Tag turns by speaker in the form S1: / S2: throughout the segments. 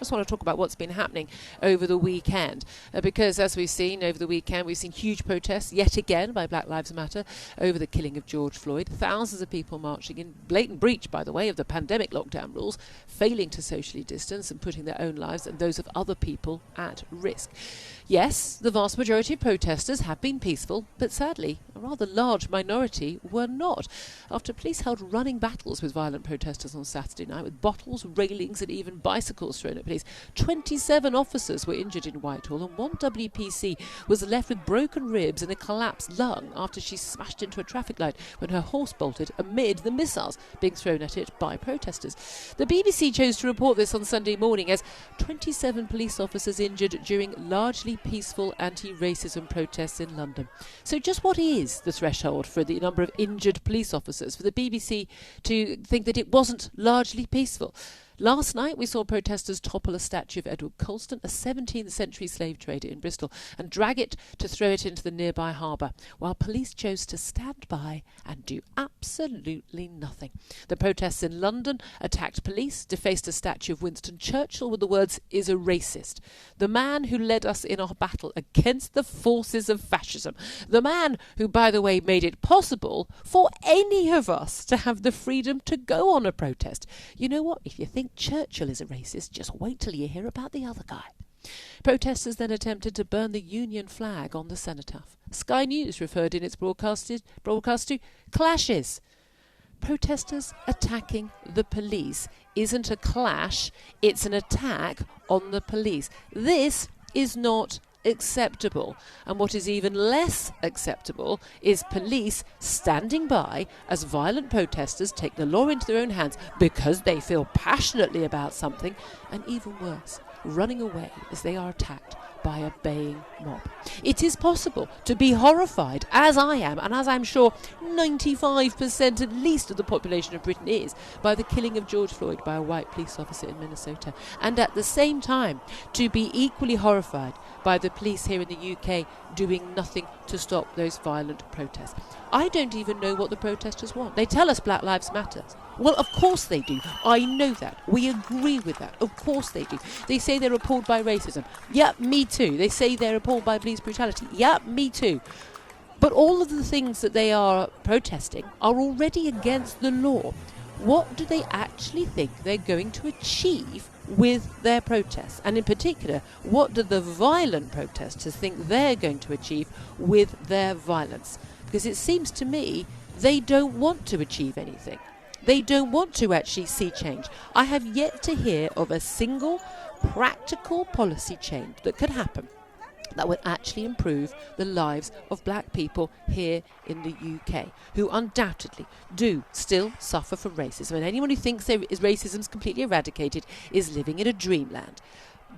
S1: just want to talk about what's been happening over the weekend, because as we've seen over the weekend, we've seen huge protests yet again by Black Lives Matter over the killing of George Floyd. Thousands of people marching in blatant breach, by the way, of the pandemic lockdown rules, failing to socially distance and putting their own lives and those of other people at risk. Yes, the vast majority of protesters have been peaceful, but sadly, a rather large minority were not. After police held running battles with violent protesters on Saturday night, with bottles, railings and even bicycles thrown at police, 27 officers were injured in Whitehall, and one WPC was left with broken ribs and a collapsed lung after she smashed into a traffic light when her horse bolted amid the missiles being thrown at it by protesters. The BBC chose to report this on Sunday morning as 27 police officers injured during largely peaceful anti-racism protests in London. So just what is the threshold for the number of injured police officers for the BBC to think that it wasn't largely peaceful? Last night we saw protesters topple a statue of Edward Colston, a 17th century slave trader in Bristol, and drag it to throw it into the nearby harbour, while police chose to stand by and do absolutely nothing. The protests in London attacked police, defaced a statue of Winston Churchill with the words, "is a racist," the man who led us in our battle against the forces of fascism, the man who, by the way, made it possible for any of us to have the freedom to go on a protest. You know what? If you think Churchill is a racist, just wait till you hear about the other guy. Protesters then attempted to burn the Union flag on the cenotaph. Sky News referred in its broadcast to clashes. Protesters attacking the police isn't a clash, it's an attack on the police. This is not acceptable, and what is even less acceptable is police standing by as violent protesters take the law into their own hands because they feel passionately about something, and even worse, running away as they are attacked by a baying mob. It is possible to be horrified, as I am, and as I'm sure 95% at least of the population of Britain is, by the killing of George Floyd by a white police officer in Minnesota, and at the same time to be equally horrified by the police here in the UK doing nothing to stop those violent protests. I don't even know what the protesters want. They tell us Black Lives Matter. Well, of course they do. I know that. We agree with that. Of course they do. They say they're appalled by racism. Yeah, me too. They say they're appalled by police brutality. Yeah, me too. But all of the things that they are protesting are already against the law. What do they actually think they're going to achieve with their protests? And in particular, what do the violent protesters think they're going to achieve with their violence? Because it seems to me they don't want to achieve anything. They don't want to actually see change. I have yet to hear of a single practical policy change that could happen that would actually improve the lives of black people here in the UK, who undoubtedly do still suffer from racism. And anyone who thinks racism is completely eradicated is living in a dreamland.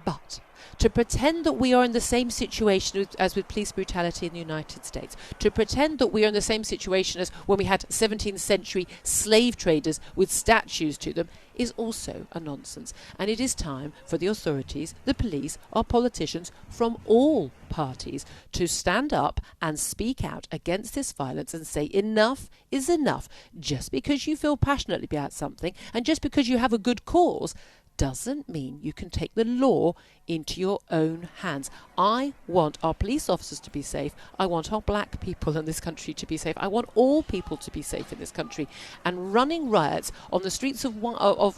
S1: But to pretend that we are in the same situation as with police brutality in the United States, to pretend that we are in the same situation as when we had 17th century slave traders with statues to them, is also a nonsense. And it is time for the authorities, the police, our politicians from all parties to stand up and speak out against this violence and say enough is enough. Just because you feel passionately about something and just because you have a good cause doesn't mean you can take the law into your own hands. I want our police officers to be safe. I want our black people in this country to be safe. I want all people to be safe in this country. And running riots on the streets of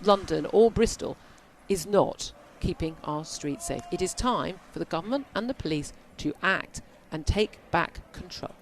S1: London or Bristol is not keeping our streets safe. It is time for the government and the police to act and take back control.